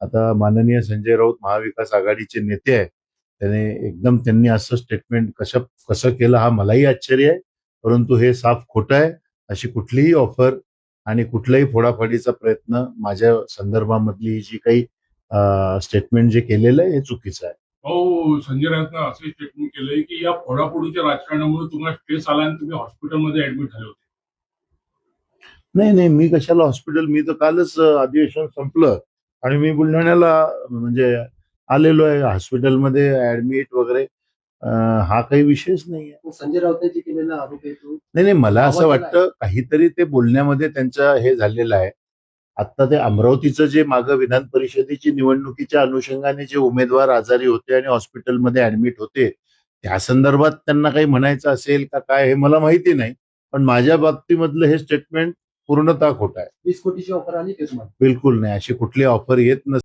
आता माननीय संजय राऊत महाविकास आघाडीचे नेते आहे, त्यांनी असं स्टेटमेंट कसं केलं हा मलाही आश्चर्य आहे, परंतु हे साफ खोटं आहे. अशी कुठलीही ऑफर आणि कुठलाही फोडाफाडीचा प्रयत्न माझ्या संदर्भामधली जी काही स्टेटमेंट जे केलेलं आहे हे चुकीचं आहे. हो, संजय राऊतनं असं स्टेटमेंट केलंय की या फोडाफोडीच्या राजकारणामुळे तुम्हाला स्ट्रेस आला आणि तुम्ही हॉस्पिटलमध्ये ऍडमिट झाले होते. नाही, मी कशाला हॉस्पिटल, मी तर कालच अधिवेशन संपलं आणि मी बुलढाण्याला म्हणजे आलेलो आहे हॉस्पिटलमध्ये ऍडमिट वगैरे. हा काही विषयच नाहीये. संजय राऊतांची केलेला आरोप आहे तो. नाही, मला असं वाटतं काहीतरी ते बोलण्यामध्ये त्यांचं हे झालेलं आहे. आता ते अमरावतीचं जे मागं विधान परिषदेची निवडणुकीच्या अनुषंगाने जे उमेदवार आजारी होते आणि हॉस्पिटलमध्ये ऍडमिट होते, त्या संदर्भात त्यांना काही म्हणायचं असेल का काय हे मला माहिती नाही, पण माझ्या बाबतीमधलं हे स्टेटमेंट पूर्णतः खोटं आहे. 20 कोटीची ऑफर आली का तुम्हाला? बिलकुल नाही, अशी कुठली ऑफर येत नसते.